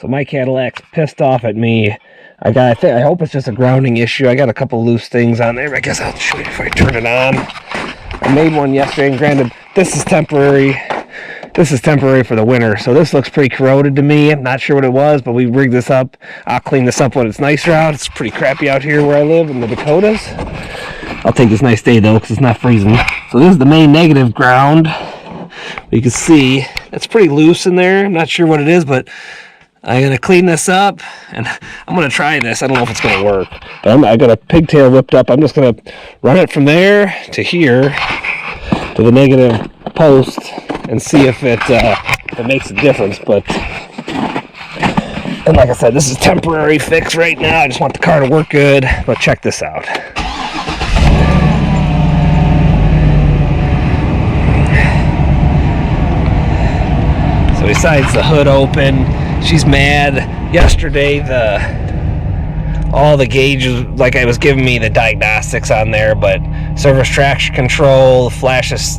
So my Cadillac's pissed off at me. I hope it's just a grounding issue. I got a couple loose things on there. I guess I'll show you if I turn it on. I made one yesterday, and granted, this is temporary. This is temporary for the winter, so this looks pretty corroded to me. I'm not sure what it was, but we rigged this up. I'll clean this up when it's nicer out. It's pretty crappy out here where I live in the Dakotas. I'll take this nice day though, because it's not freezing. So this is the main negative ground. You can see that's pretty loose in there. I'm not sure what it is, but I'm going to clean this up, and I'm going to try this. I don't know if it's going to work. But I got a pigtail whipped up. I'm just going to run it from there to here to the negative post and see if it makes a difference. But, and like I said, this is temporary fix right now. I just want the car to work good. But check this out. So besides the hood open, she's mad. Yesterday, all the gauges, like I was giving me the diagnostics on there, but service traction control, flashes,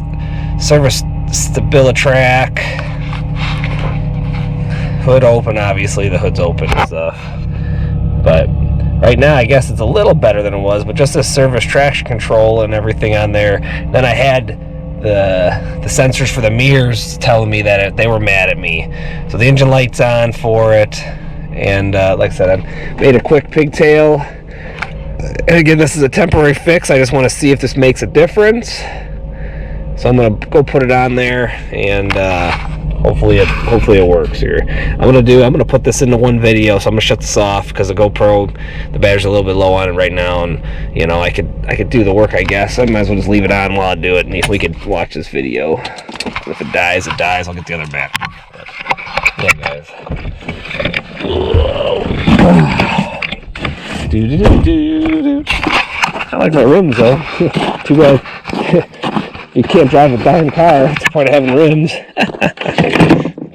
service stabilitrack, hood open. Obviously, the hood's open and stuff. But right now, I guess it's a little better than it was. But just the service traction control and everything on there. Then I had the sensors for the mirrors telling me that they were mad at me. So the engine light's on for it, and like I said, I made a quick pigtail. And again, this is a temporary fix. I just want to see if this makes a difference. So I'm gonna go put it on there, and hopefully it works here. I'm gonna put this into one video, so I'm gonna shut this off because the GoPro, the battery's a little bit low on it right now, and you know I could do the work, I guess. I might as well just leave it on while I do it, and if we could watch this video. If it dies, it dies. I'll get the other battery. But, yeah, guys. I like my rims though. Too bad you can't drive a darn car. That's the point of having rims.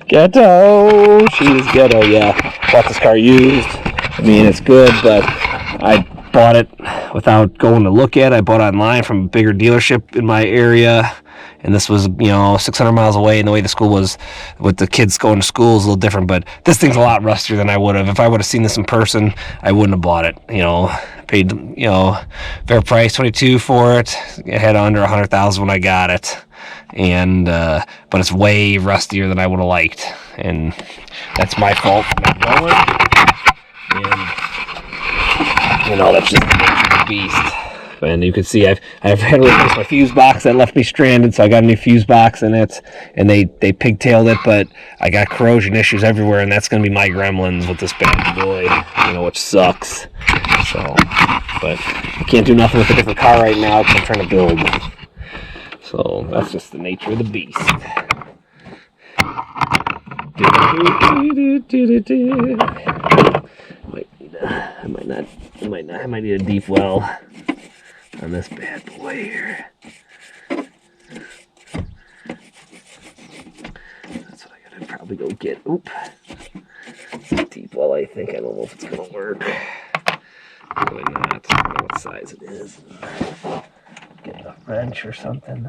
Ghetto. She's ghetto, yeah. Bought this car used. I mean, it's good, but I bought it without going to look at it. I bought it online from a bigger dealership in my area. And this was, 600 miles away, and the way the school was with the kids going to school is a little different. But this thing's a lot rustier than I would have. If I would have seen this in person, I wouldn't have bought it. Paid, fair price, $22 for it. I had under $100,000 when I got it. And, but it's way rustier than I would have liked. And that's my fault for not going. And, that's just the nature of the beast. And you can see I've had to replace my fuse box that left me stranded, so I got a new fuse box in it, and they pigtailed it, but I got corrosion issues everywhere, and that's going to be my gremlins with this bad boy, which sucks. So, but I can't do nothing with a different car right now because I'm trying to build. So that's just the nature of the beast. I might need a deep well on this bad boy here. That's what I gotta probably go get. Oop. Deep well, I think. I don't know if it's gonna work. Probably not. I don't know what size it is. Get a wrench or something.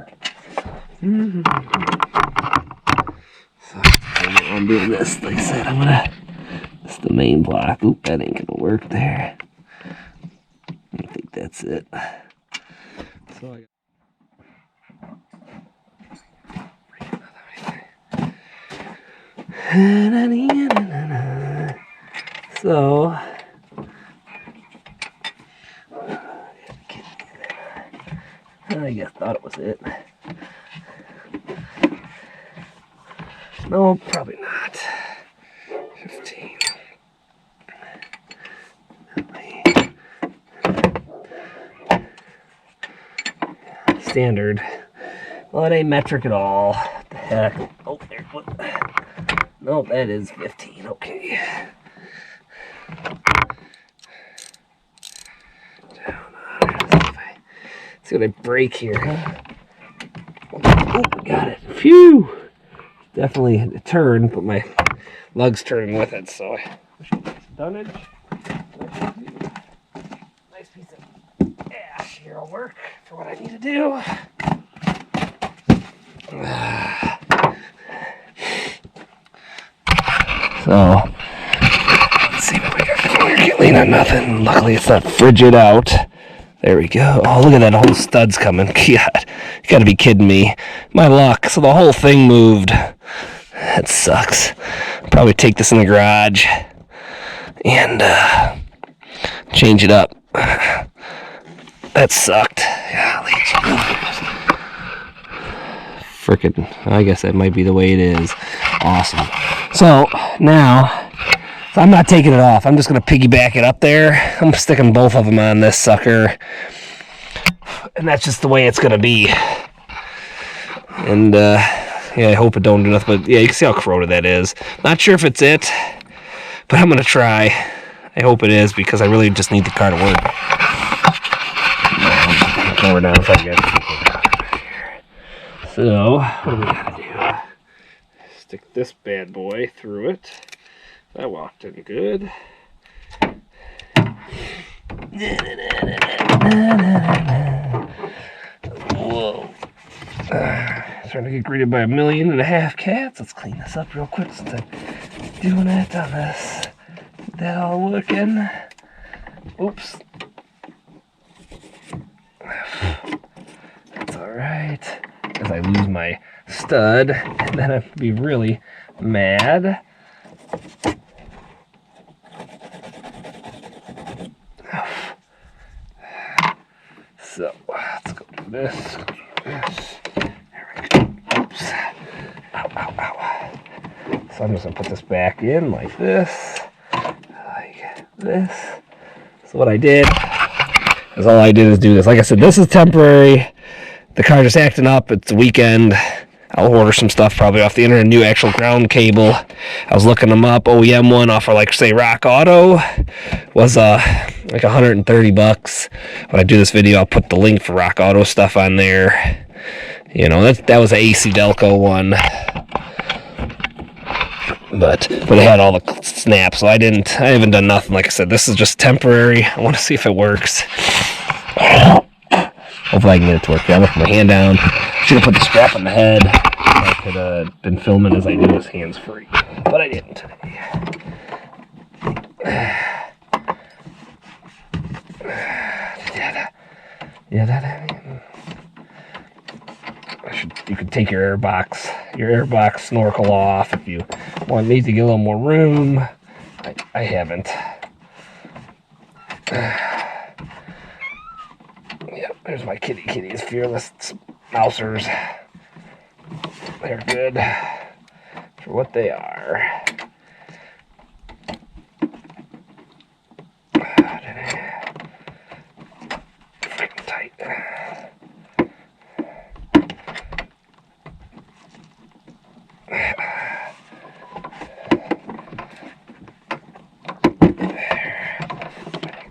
So I'm doing this. Like I said, this is the main block. Oop, that ain't gonna work there. I think that's it. So I guess thought it was it. No, probably not. 15. Standard. Well, it ain't metric at all. What the heck? Oh, there. What? No, that is 15. Okay. Down. See what I break here, huh? Oh, got it. Phew! Definitely a turn, but my lug's turning with it, so I should get some dunnage. Nice piece of ash here will work for what I need to do. So Can't lean on nothing. Luckily, it's not frigid out. There we go. Oh, look at that. Whole stud's coming. God, you gotta be kidding me. My luck. So the whole thing moved. That sucks. Probably take this in the garage and change it up. That sucked. Golly. Frickin', I guess that might be the way it is. Awesome. So now, I'm not taking it off. I'm just going to piggyback it up there. I'm sticking both of them on this sucker. And that's just the way it's going to be. And, yeah, I hope it don't do nothing. But, yeah, you can see how corroded that is. Not sure if it's it, but I'm going to try. I hope it is, because I really just need the car to work. Lower down if I get it. So, what do we got to do? Stick this bad boy through it. That walked in good. Whoa. Trying to get greeted by 1.5 million cats. Let's clean this up real quick since I'm doing it on this. Get that all working. Oops. That's alright. As I lose my stud, and then I'd be really mad. So, let's go do this. There we go. Oops. Ow, ow, ow. So I'm just going to put this back in like this. Like this. So what I did is all I did is do this. Like I said, this is temporary. The car just acting up. It's a weekend. I'll order some stuff probably off the internet. New actual ground cable. I was looking them up. OEM one off of, like, say, Rock Auto was like $130. When I do this video, I'll put the link for Rock Auto stuff on there. You know, that was an AC Delco one. But it had all the snaps, so I haven't done nothing. Like I said, this is just temporary. I want to see if it works. Hopefully I can get it to work. Yeah, I'm looking my hand down. Should have put the strap on the head. I could have been filming as I do this hands-free. But I didn't. You could take your airbox snorkel off if you need to get a little more room. I haven't. Yep, there's my kitties, fearless mousers. They're good for what they are. Freaking tight.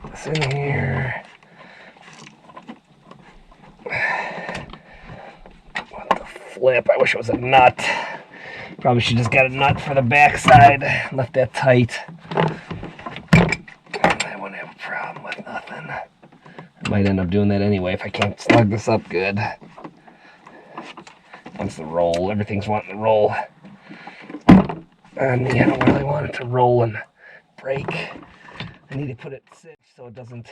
Put this in here. Flip. I wish it was a nut. Probably should just get a nut for the backside. Left that tight. I wouldn't have a problem with nothing. I might end up doing that anyway if I can't snug this up good. Wants to roll. Everything's wanting to roll. And I don't really want it to roll and break. I need to put it sit so it doesn't.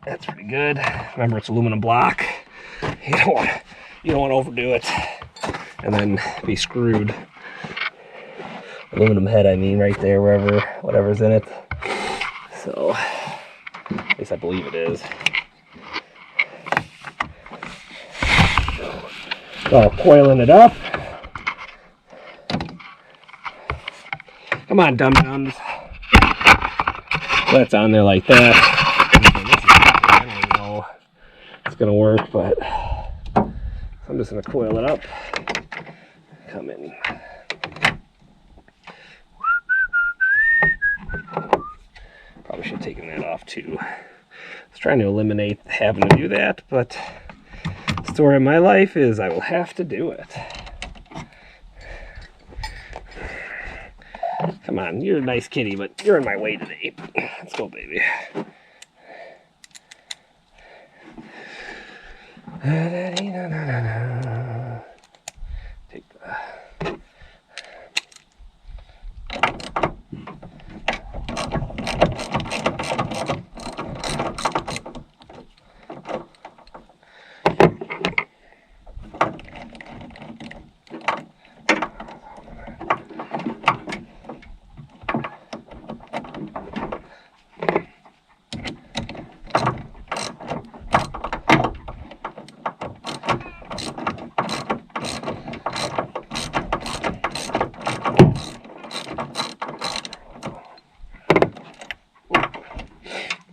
That's pretty good. Remember, it's aluminum block. You don't want to overdo it and then be screwed. Aluminum head, I mean, right there, whatever's in it. So, at least I believe it is. So, coiling it up. Come on, dum-dums. That's on there like that. I don't even know if it's going to work, but I'm just going to coil it up. Come in. Probably should have taken that off too. I was trying to eliminate having to do that, but the story of my life is I will have to do it. Come on, you're a nice kitty, but you're in my way today. Let's go, baby. Take the...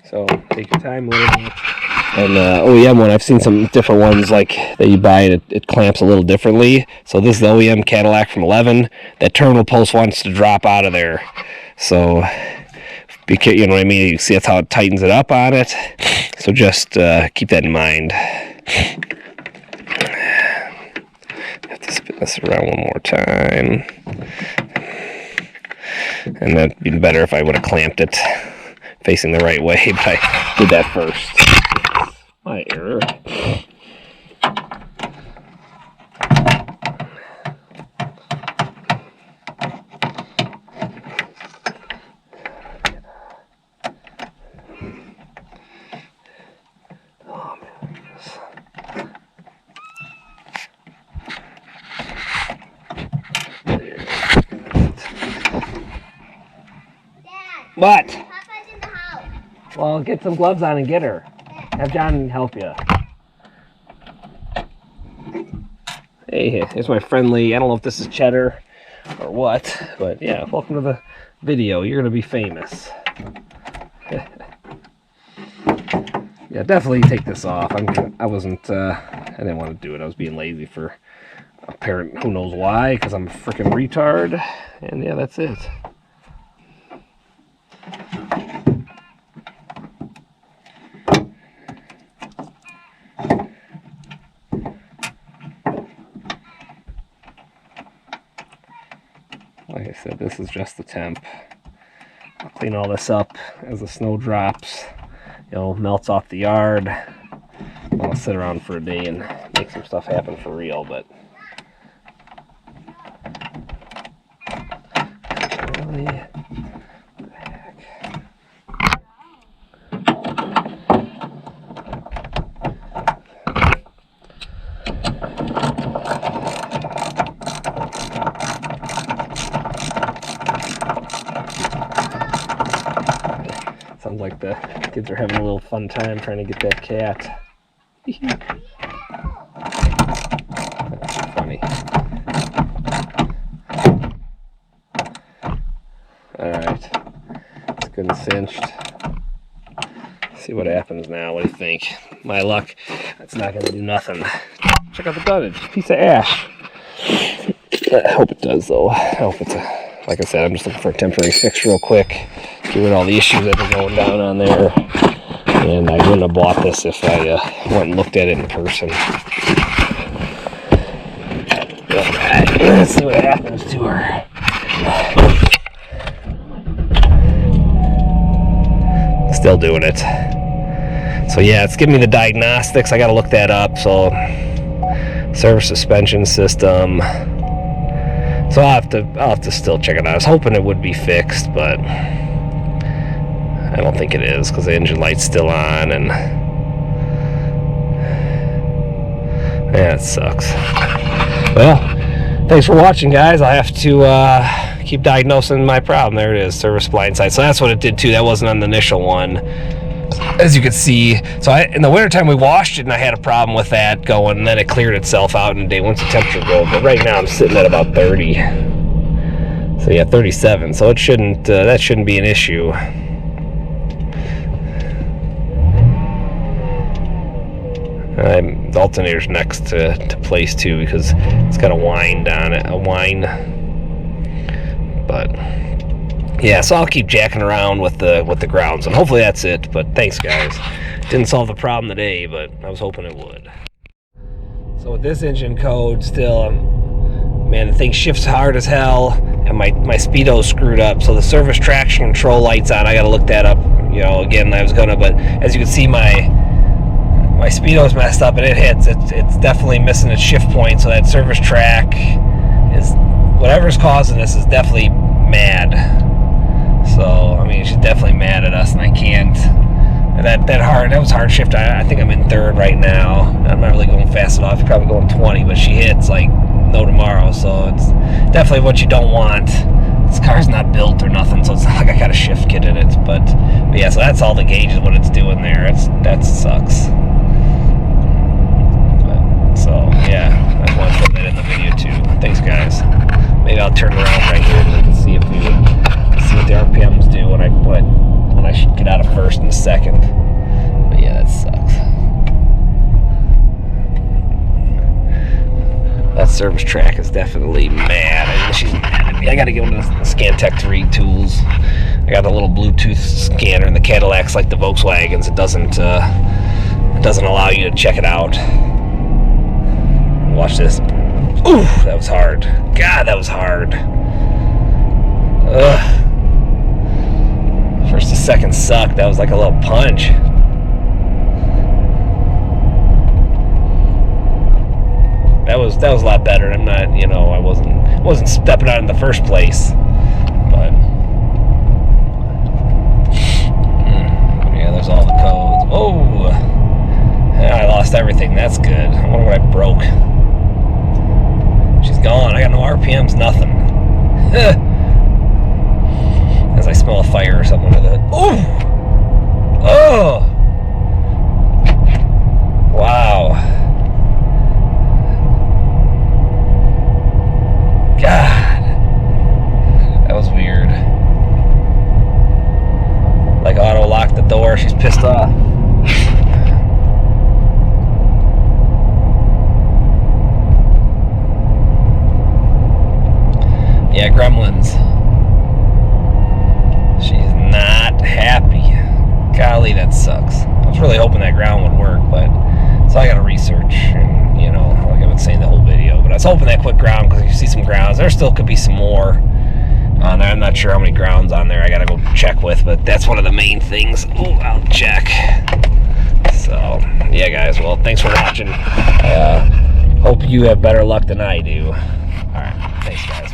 So take your time a little bit. And OEM one, I've seen some different ones like that you buy and it clamps a little differently. So this is the OEM CADILLAC from 11. That terminal post wants to drop out of there. So, you know what I mean? You see that's how it tightens it up on it. So just keep that in mind. Have to spin this around one more time. And that'd be better if I would have clamped it facing the right way, but I did that first. My error. What? Papa's in the house. Well, get some gloves on and get her. Have John help you. Hey, here's my friendly, I don't know if this is cheddar or what, but yeah, welcome to the video. You're going to be famous. Yeah, definitely take this off. I didn't want to do it. I was being lazy for apparent who knows why, because I'm a freaking retard. And yeah, that's it. Like I said, this is just the temp. I'll clean all this up as the snow drops. You know, melts off the yard. I'll sit around for a day and make some stuff happen for real, but really, what the heck? Sounds like the kids are having a little fun time trying to get that cat. That's funny. Alright. It's good and cinched. See what happens now. What do you think? My luck, that's not going to do nothing. Check out the dunnage. Piece of ash. I hope it does, though. I hope it's like I said, I'm just looking for a temporary fix real quick. Get rid of all the issues that are going down on there. And I wouldn't have bought this if I went and looked at it in person. Alright, let's see what happens to her. Still doing it. So yeah, it's giving me the diagnostics. I gotta look that up. So service suspension system. So I'll have to still check it out. I was hoping it would be fixed, but I don't think it is because the engine light's still on, and yeah, it sucks. Well, thanks for watching, guys. I have to keep diagnosing my problem. There it is, service blind side. So that's what it did too. That wasn't on the initial one, as you can see. So in the wintertime we washed it, and I had a problem with that going, and then it cleared itself out in a day once the temperature goes. But right now I'm sitting at about 30. So yeah, 37. So it shouldn't that shouldn't be an issue. The alternator's next to place too because it's got a wind on it, but yeah, so I'll keep jacking around with the grounds, and hopefully that's it. But thanks, guys. Didn't solve the problem today, but I was hoping it would. So with this engine code still, man, the thing shifts hard as hell, and my speedo's screwed up. So the service traction control light's on. I gotta look that up. You know, again, I was gonna, but as you can see, my speedo's messed up, and it hits. It's definitely missing its shift point. So that service track is, whatever's causing this is definitely mad. So I mean, she's definitely mad at us, and I can't. That was hard shift. I think I'm in third right now. I'm not really going fast enough. I'm probably going 20, but she hits like no tomorrow. So it's definitely what you don't want. This car's not built or nothing, so it's not like I got a shift kit in it. But yeah, so that's all the gauges, what it's doing there. That sucks. So yeah, I just want to put that in the video too. Thanks, guys. Maybe I'll turn around right here and we can see what the RPMs do when I should get out of first and second. But yeah, that sucks. That service track is definitely mad. I mean, she's mad at me. I got to go into the Scantech 3 tools. I got a little Bluetooth scanner, and the Cadillac's like the Volkswagens. It doesn't allow you to check it out. Watch this. Ooh, that was hard. God, that was hard. Ugh. First to second sucked. That was like a little punch. That was a lot better. I'm not, I wasn't stepping out in the first place, but yeah, there's all the codes. Oh, yeah, I lost everything. That's good. I wonder what I broke. She's gone. I got no RPMs, nothing. As I smell a fire or something under the. Ooh! Oh! Wow. God. That was weird. Like auto locked the door. She's pissed off. Yeah, Gremlins. She's not happy. Golly, that sucks. I was really hoping that ground would work, but so I gotta research and like I've been saying the whole video. But I was hoping that quick ground because you see some grounds. There still could be some more on there. I'm not sure how many grounds on there I gotta go check with, but that's one of the main things. Oh, I'll check. So yeah, guys. Well, thanks for watching. Hope you have better luck than I do. All right, thanks, guys.